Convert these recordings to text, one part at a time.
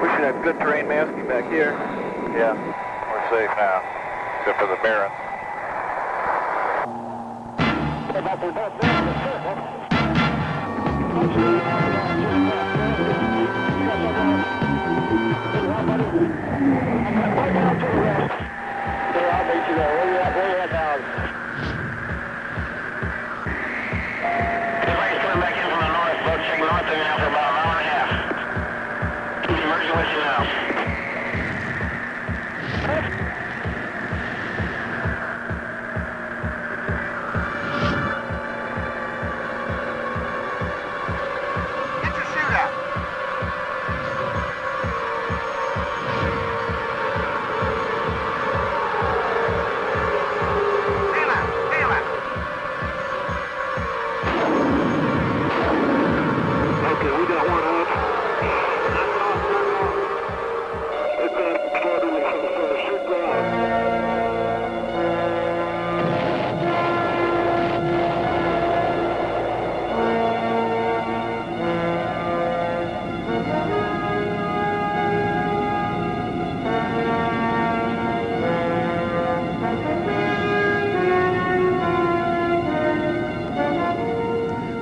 We should have good terrain masking back here. Yeah, we're safe now, except for the Barons. Everybody's coming back in from the north. Boat check north of you now for about an hour and a half. Emerging with you now.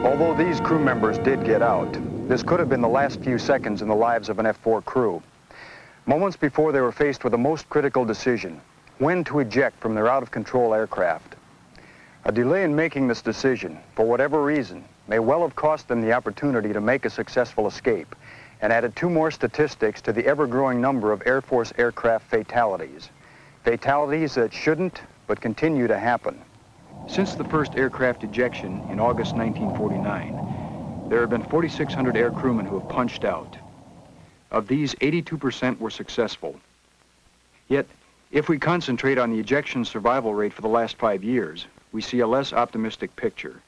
Although these crew members did get out, this could have been the last few seconds in the lives of an F-4 crew. Moments before they were faced with a most critical decision, when to eject from their out-of-control aircraft. A delay in making this decision, for whatever reason, may well have cost them the opportunity to make a successful escape and added 2 more statistics to the ever-growing number of Air Force aircraft fatalities. Fatalities that shouldn't, but continue to happen. Since the first aircraft ejection in August 1949, there have been 4,600 air crewmen who have punched out. Of these, 82% were successful. Yet, if we concentrate on the ejection survival rate for the last 5 years, we see a less optimistic picture.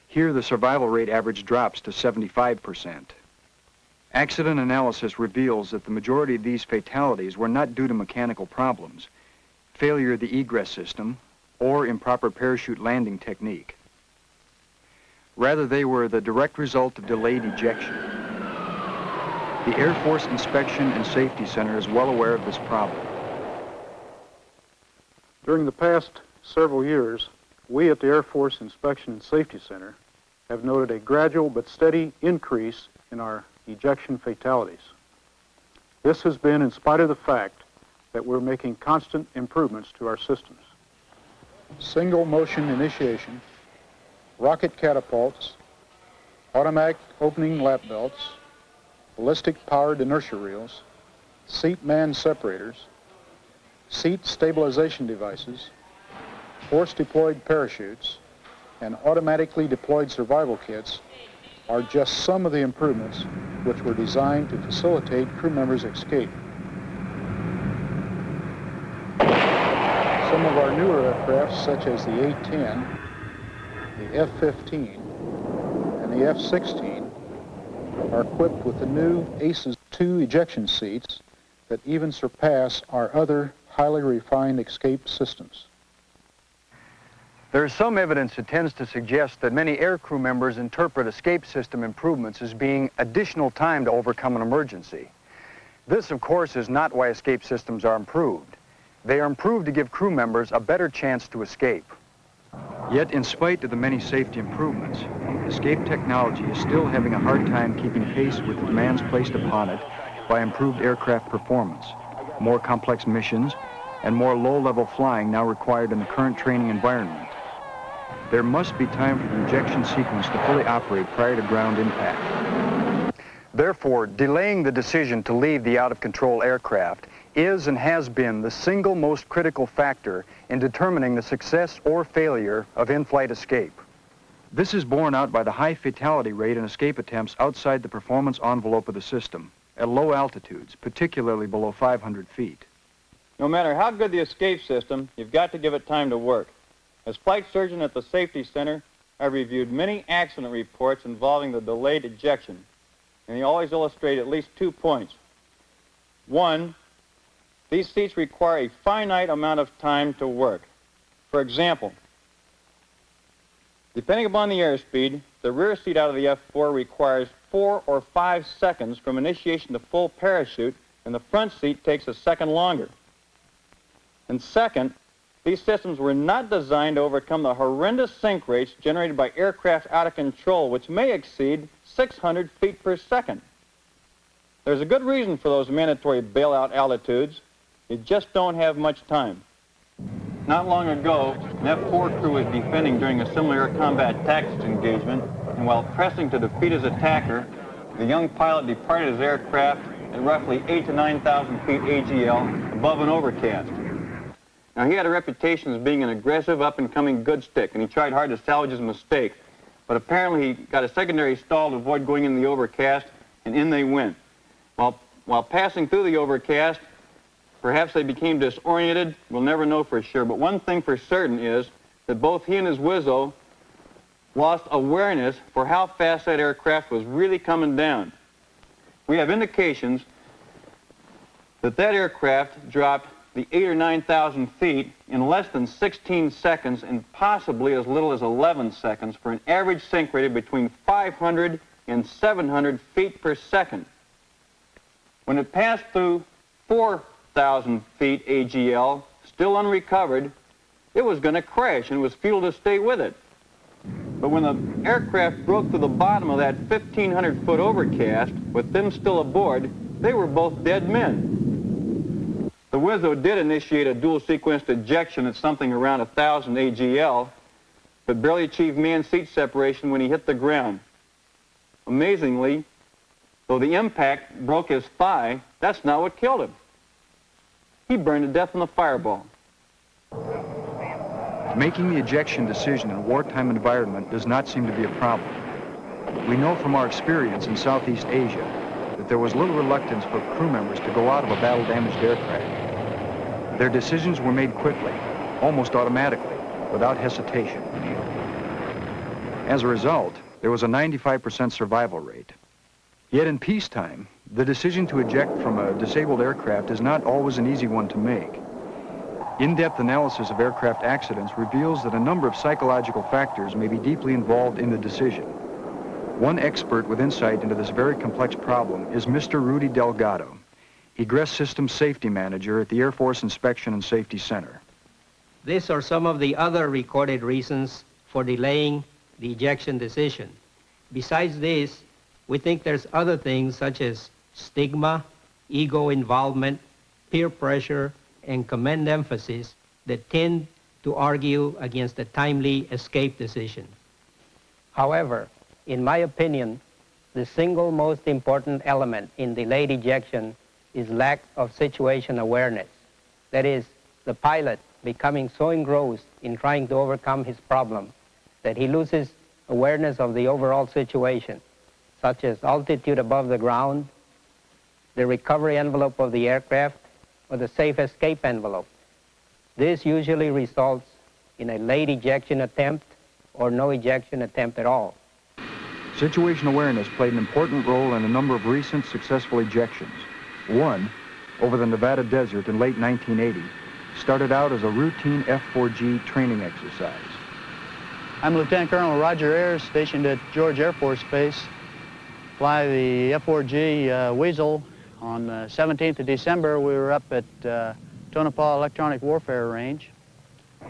Here, the survival rate average drops to 75%. Accident analysis reveals that the majority of these fatalities were not due to mechanical problems, failure of the egress system, or improper parachute landing technique. Rather, they were the direct result of delayed ejection. The Air Force Inspection and Safety Center is well aware of this problem. During the past several years, we at the Air Force Inspection and Safety Center have noted a gradual but steady increase in our ejection fatalities. This has been in spite of the fact that we're making constant improvements to our systems. Single motion initiation, rocket catapults, automatic opening lap belts, ballistic powered inertia reels, seat man separators, seat stabilization devices, force deployed parachutes, and automatically deployed survival kits are just some of the improvements which were designed to facilitate crew members' escape. Some of our newer aircraft, such as the A-10, the F-15, and the F-16, are equipped with the new ACES 2 ejection seats that even surpass our other highly refined escape systems. There is some evidence that tends to suggest that many air crew members interpret escape system improvements as being additional time to overcome an emergency. This, of course, is not why escape systems are improved. They are improved to give crew members a better chance to escape. Yet, in spite of the many safety improvements, escape technology is still having a hard time keeping pace with the demands placed upon it by improved aircraft performance, more complex missions, and more low-level flying now required in the current training environment. There must be time for the ejection sequence to fully operate prior to ground impact. Therefore, delaying the decision to leave the out-of-control aircraft is and has been the single most critical factor in determining the success or failure of in-flight escape. This is borne out by the high fatality rate in escape attempts outside the performance envelope of the system, at low altitudes, particularly below 500 feet. No matter how good the escape system, you've got to give it time to work. As flight surgeon at the Safety Center, I've reviewed many accident reports involving the delayed ejection, and they always illustrate at least 2 points. One, these seats require a finite amount of time to work. For example, depending upon the airspeed, the rear seat out of the F-4 requires 4 or 5 seconds from initiation to full parachute, and the front seat takes a second longer. And second, these systems were not designed to overcome the horrendous sink rates generated by aircraft out of control, which may exceed 600 feet per second. There's a good reason for those mandatory bailout altitudes. You just don't have much time. Not long ago, an F-4 crew was defending during a similar air combat tactics engagement, and while pressing to defeat his attacker, the young pilot departed his aircraft at roughly 8,000 to 9,000 feet AGL above an overcast. Now, he had a reputation as being an aggressive, up-and-coming good stick, and he tried hard to salvage his mistake. But apparently, he got a secondary stall to avoid going in the overcast, and in they went. While passing through the overcast, perhaps they became disoriented. We'll never know for sure. But one thing for certain is that both he and his Wizzo lost awareness for how fast that aircraft was really coming down. We have indications that that aircraft dropped the 8,000 or 9,000 feet in less than 16 seconds and possibly as little as 11 seconds for an average sink rate of between 500 and 700 feet per second. When it passed through 4,000 feet AGL, still unrecovered, it was going to crash and was fuel to stay with it. But when the aircraft broke through the bottom of that 1,500-foot overcast, with them still aboard, they were both dead men. The Wizzo did initiate a dual-sequenced ejection at something around 1,000 AGL, but barely achieved man-seat separation when he hit the ground. Amazingly, though the impact broke his thigh, that's not what killed him. He burned to death in the fireball. Making the ejection decision in a wartime environment does not seem to be a problem. We know from our experience in Southeast Asia that there was little reluctance for crew members to go out of a battle-damaged aircraft. Their decisions were made quickly, almost automatically, without hesitation. As a result, there was a 95% survival rate. Yet in peacetime, the decision to eject from a disabled aircraft is not always an easy one to make. In-depth analysis of aircraft accidents reveals that a number of psychological factors may be deeply involved in the decision. One expert with insight into this very complex problem is Mr. Rudy Delgado, Egress Systems Safety Manager at the Air Force Inspection and Safety Center. These are some of the other recorded reasons for delaying the ejection decision. Besides this, we think there's other things such as stigma, ego involvement, peer pressure, and command emphasis that tend to argue against a timely escape decision. However, in my opinion, the single most important element in delayed ejection is lack of situation awareness. That is, the pilot becoming so engrossed in trying to overcome his problem that he loses awareness of the overall situation, such as altitude above the ground, the recovery envelope of the aircraft, or the safe escape envelope. This usually results in a late ejection attempt or no ejection attempt at all. Situation awareness played an important role in a number of recent successful ejections. One, over the Nevada desert in late 1980, started out as a routine F-4G training exercise. I'm Lieutenant Colonel Roger Ayers, stationed at George Air Force Base. Fly the F-4G Weasel. On the 17th of December, we were up at Tonopah Electronic Warfare Range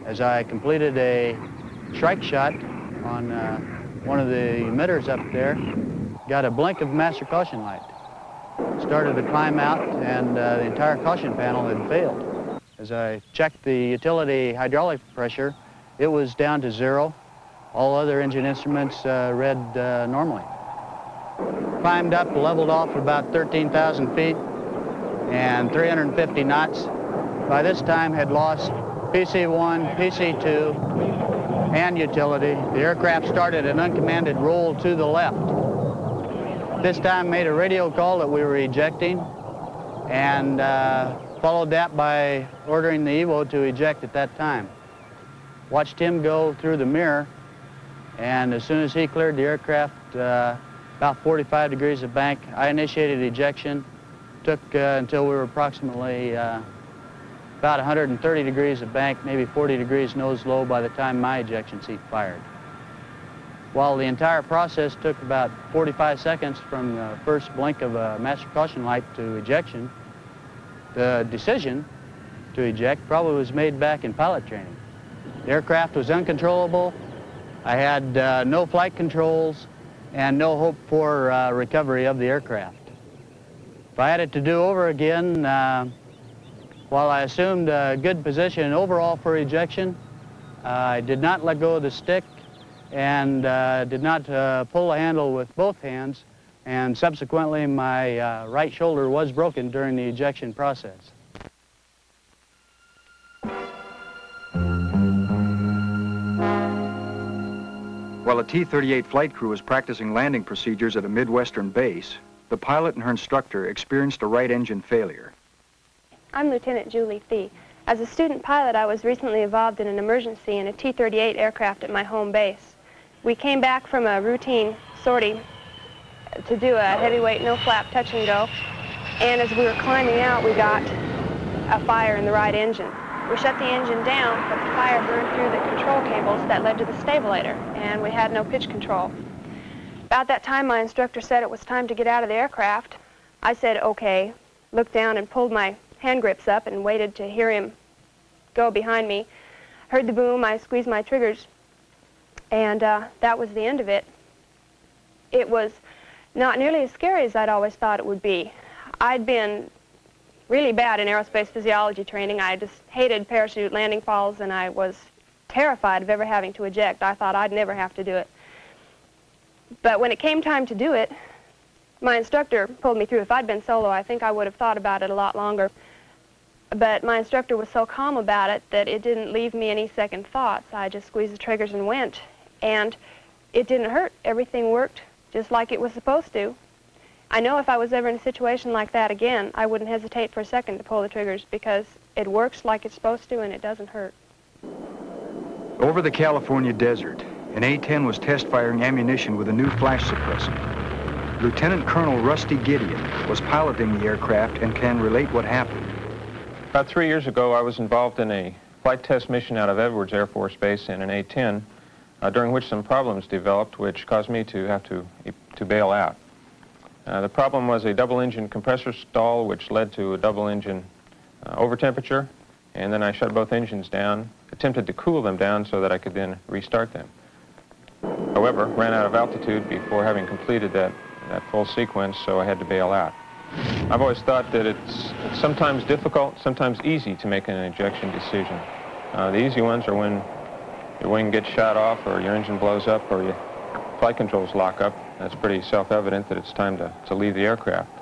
as I completed a strike shot on one of the emitters up there. Got a blink of master caution light. Started to climb out, and the entire caution panel had failed. As I checked the utility hydraulic pressure, it was down to 0. All other engine instruments read normally. Climbed up, leveled off at about 13,000 feet and 350 knots. By this time had lost PC-1, PC-2, and utility. The aircraft started an uncommanded roll to the left. This time made a radio call that we were ejecting, and followed that by ordering the Evo to eject at that time. Watched him go through the mirror, and as soon as he cleared the aircraft, about 45 degrees of bank, I initiated ejection. Took until we were approximately about 130 degrees of bank, maybe 40 degrees nose low by the time my ejection seat fired. While the entire process took about 45 seconds from the first blink of a master caution light to ejection, the decision to eject probably was made back in pilot training. The aircraft was uncontrollable. I had no flight controls and no hope for recovery of the aircraft. If I had it to do over again, while I assumed a good position overall for ejection, I did not let go of the stick and did not pull the handle with both hands, and subsequently my right shoulder was broken during the ejection process. While a T-38 flight crew was practicing landing procedures at a Midwestern base, the pilot and her instructor experienced a right engine failure. I'm Lieutenant Julie Thee. As a student pilot, I was recently involved in an emergency in a T-38 aircraft at my home base. We came back from a routine sortie to do a heavyweight no-flap touch and go, and as we were climbing out, we got a fire in the right engine. We shut the engine down, but the fire burned through the control cables that led to the stabilator, and we had no pitch control. About that time, my instructor said it was time to get out of the aircraft. I said, okay, looked down and pulled my hand grips up and waited to hear him go behind me. Heard the boom, I squeezed my triggers, and that was the end of it. It was not nearly as scary as I'd always thought it would be. I'd been really bad in aerospace physiology training. I just hated parachute landing falls, and I was terrified of ever having to eject. I thought I'd never have to do it. But when it came time to do it, my instructor pulled me through. If I'd been solo, I think I would have thought about it a lot longer. But my instructor was so calm about it that it didn't leave me any second thoughts. I just squeezed the triggers and went. And it didn't hurt. Everything worked just like it was supposed to. I know if I was ever in a situation like that again, I wouldn't hesitate for a second to pull the triggers because it works like it's supposed to and it doesn't hurt. Over the California desert, an A-10 was test-firing ammunition with a new flash suppressant. Lieutenant Colonel Rusty Gideon was piloting the aircraft and can relate what happened. About 3 years ago, I was involved in a flight test mission out of Edwards Air Force Base in an A-10, during which some problems developed which caused me to have to bail out. The problem was a double-engine compressor stall, which led to a double-engine overtemperature, and then I shut both engines down, attempted to cool them down so that I could then restart them. However, ran out of altitude before having completed that full sequence, so I had to bail out. I've always thought that it's sometimes difficult, sometimes easy to make an ejection decision. The easy ones are when your wing gets shot off, or your engine blows up, or your flight controls lock up. It's pretty self-evident that it's time to leave the aircraft.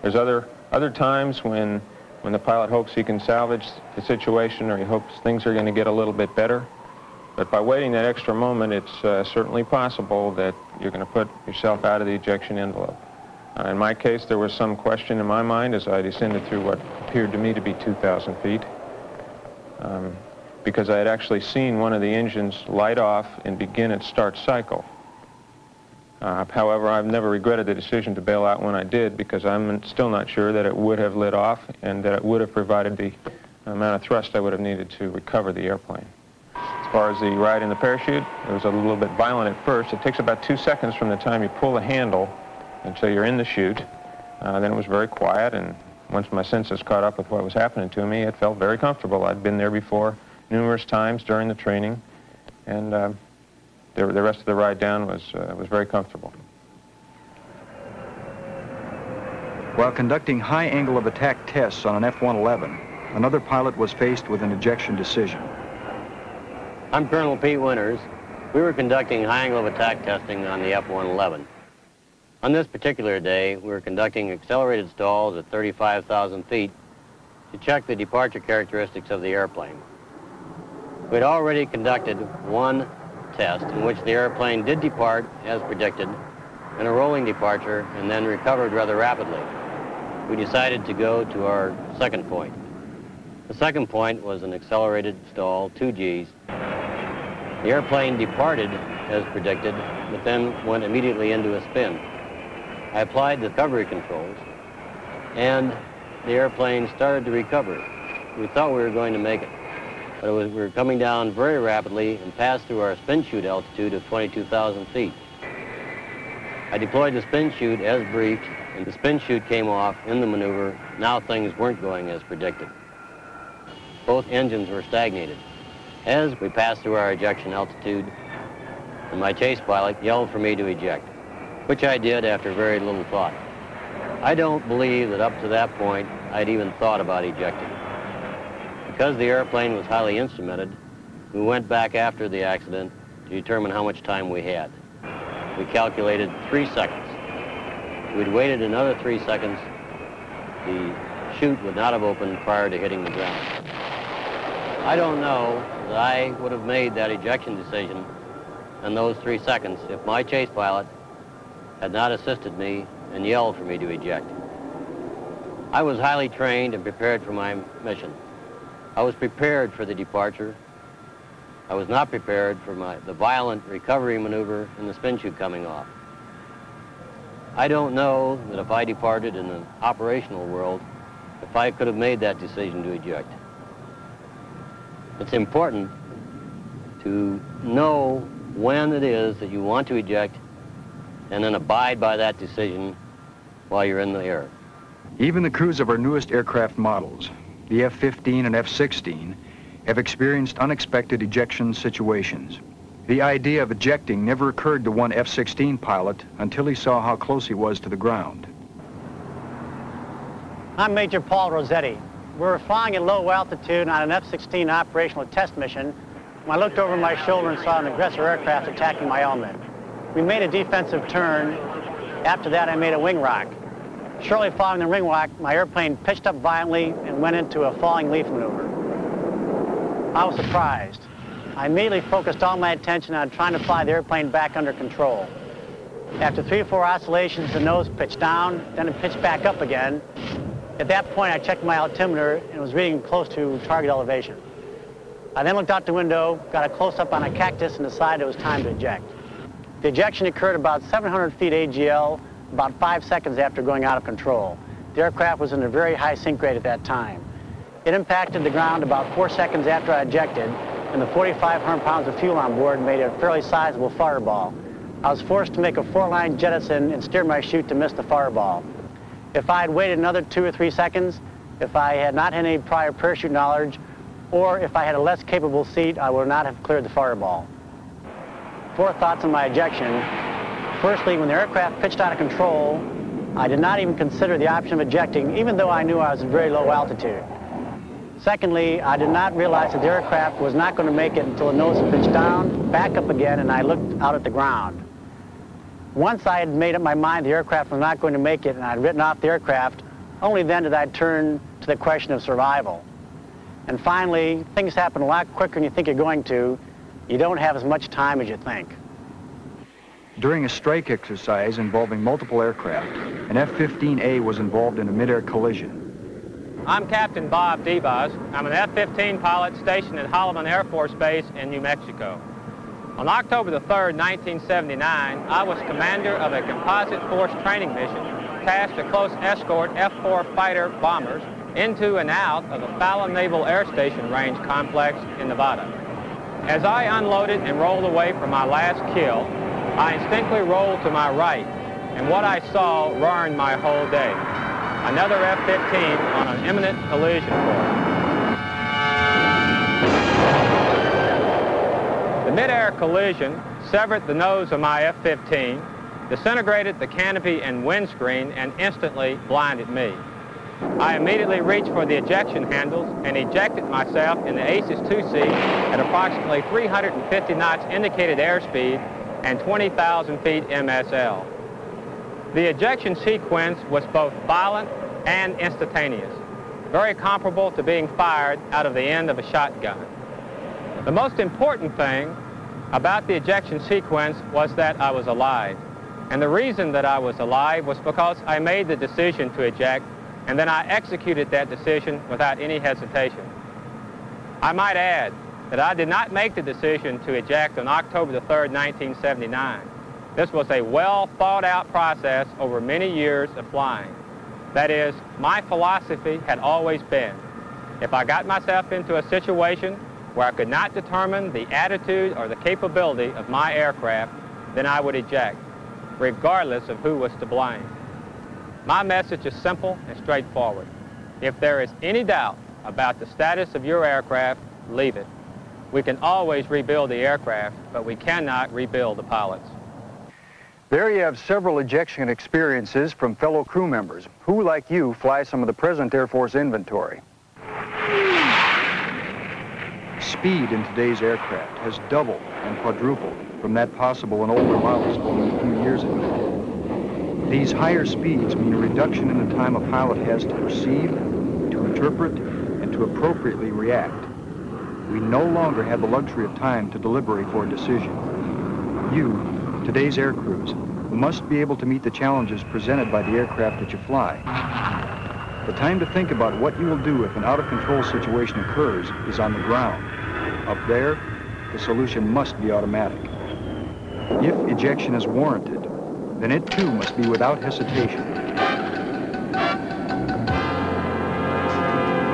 There's other times when the pilot hopes he can salvage the situation, or he hopes things are going to get a little bit better. But by waiting that extra moment, it's certainly possible that you're going to put yourself out of the ejection envelope. In my case, there was some question in my mind as I descended through what appeared to me to be 2,000 feet, because I had actually seen one of the engines light off and begin its start cycle. However, I've never regretted the decision to bail out when I did, because I'm still not sure that it would have lit off and that it would have provided the amount of thrust I would have needed to recover the airplane. As far as the ride in the parachute, it was a little bit violent at first. It takes about 2 seconds from the time you pull the handle until you're in the chute. Then it was very quiet, and once my senses caught up with what was happening to me, it felt very comfortable. I'd been there before numerous times during the training, and the rest of the ride down was very comfortable. While conducting high angle of attack tests on an F-111, another pilot was faced with an ejection decision. I'm Colonel Pete Winters. We were conducting high angle of attack testing on the F-111. On this particular day, we were conducting accelerated stalls at 35,000 feet to check the departure characteristics of the airplane. We had already conducted one test in which the airplane did depart as predicted in a rolling departure and then recovered rather rapidly. We decided to go to our second point. The second point was an accelerated stall, 2Gs. The airplane departed as predicted, but then went immediately into a spin. I applied the recovery controls, and the airplane started to recover. We thought we were going to make it. but we were coming down very rapidly and passed through our spin chute altitude of 22,000 feet. I deployed the spin chute as briefed, and the spin chute came off in the maneuver. Now things weren't going as predicted. Both engines were stagnated. As we passed through our ejection altitude, and my chase pilot yelled for me to eject, which I did after very little thought. I don't believe that up to that point I'd even thought about ejecting. Because the airplane was highly instrumented, we went back after the accident to determine how much time we had. We calculated 3 seconds. If we'd waited another 3 seconds, the chute would not have opened prior to hitting the ground. I don't know that I would have made that ejection decision in those 3 seconds if my chase pilot had not assisted me and yelled for me to eject. I was highly trained and prepared for my mission. I was prepared for the departure. I was not prepared for the violent recovery maneuver and the spin chute coming off. I don't know that if I departed in an operational world, if I could have made that decision to eject. It's important to know when it is that you want to eject and then abide by that decision while you're in the air. Even the crews of our newest aircraft models, the F-15 and F-16, have experienced unexpected ejection situations. The idea of ejecting never occurred to one F-16 pilot until he saw how close he was to the ground. I'm Major Paul Rossetti. We were flying at low altitude on an F-16 operational test mission when I looked over my shoulder and saw an aggressor aircraft attacking my element. We made a defensive turn. After that, I made a wing rock. Shortly following the wing rock, my airplane pitched up violently and went into a falling leaf maneuver. I was surprised. I immediately focused all my attention on trying to fly the airplane back under control. After 3 or 4 oscillations, the nose pitched down, then it pitched back up again. At that point, I checked my altimeter and was reading close to target elevation. I then looked out the window, got a close-up on a cactus, and decided it was time to eject. The ejection occurred about 700 feet AGL, about 5 seconds after going out of control. The aircraft was in a very high sink rate at that time. It impacted the ground about 4 seconds after I ejected, and the 4,500 pounds of fuel on board made a fairly sizable fireball. I was forced to make a 4-line jettison and steer my chute to miss the fireball. If I had waited another 2 or 3 seconds, if I had not had any prior parachute knowledge, or if I had a less capable seat, I would not have cleared the fireball. 4 thoughts on my ejection. Firstly, when the aircraft pitched out of control, I did not even consider the option of ejecting, even though I knew I was at very low altitude. Secondly, I did not realize that the aircraft was not going to make it until the nose pitched down, back up again, and I looked out at the ground. Once I had made up my mind the aircraft was not going to make it and I'd written off the aircraft, only then did I turn to the question of survival. And finally, things happen a lot quicker than you think you're going to. You don't have as much time as you think. During a strike exercise involving multiple aircraft, an F-15A was involved in a mid-air collision. I'm Captain Bob Debus. I'm an F-15 pilot stationed at Holloman Air Force Base in New Mexico. On October the 3rd, 1979, I was commander of a composite force training mission tasked to close escort F-4 fighter bombers into and out of the Fallon Naval Air Station Range complex in Nevada. As I unloaded and rolled away from my last kill, I instinctively rolled to my right, and what I saw ruined my whole day. Another F-15 on an imminent collision course. The mid-air collision severed the nose of my F-15, disintegrated the canopy and windscreen, and instantly blinded me. I immediately reached for the ejection handles and ejected myself in the Aces 2C at approximately 350 knots indicated airspeed and 20,000 feet MSL. The ejection sequence was both violent and instantaneous, very comparable to being fired out of the end of a shotgun. The most important thing about the ejection sequence was that I was alive. And the reason that I was alive was because I made the decision to eject, and then I executed that decision without any hesitation. I might add that I did not make the decision to eject on October the 3rd, 1979. This was a well-thought-out process over many years of flying. That is, my philosophy had always been, if I got myself into a situation where I could not determine the attitude or the capability of my aircraft, then I would eject, regardless of who was to blame. My message is simple and straightforward. If there is any doubt about the status of your aircraft, leave it. We can always rebuild the aircraft, but we cannot rebuild the pilots. There you have several ejection experiences from fellow crew members who, like you, fly some of the present Air Force inventory. Speed in today's aircraft has doubled and quadrupled from that possible in older models only a few years ago. These higher speeds mean a reduction in the time a pilot has to perceive, to interpret, and to appropriately react. We no longer have the luxury of time to deliberate for a decision. You, today's air crews, must be able to meet the challenges presented by the aircraft that you fly. The time to think about what you will do if an out-of-control situation occurs is on the ground. Up there, the solution must be automatic. If ejection is warranted, then it too must be without hesitation.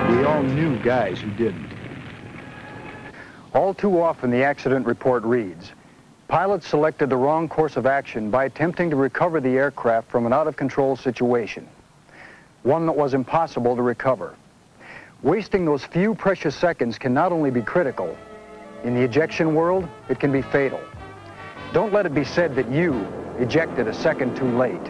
We all knew guys who didn't. All too often the accident report reads, pilots selected the wrong course of action by attempting to recover the aircraft from an out-of-control situation, one that was impossible to recover. Wasting those few precious seconds can not only be critical, in the ejection world, it can be fatal. Don't let it be said that you ejected a second too late.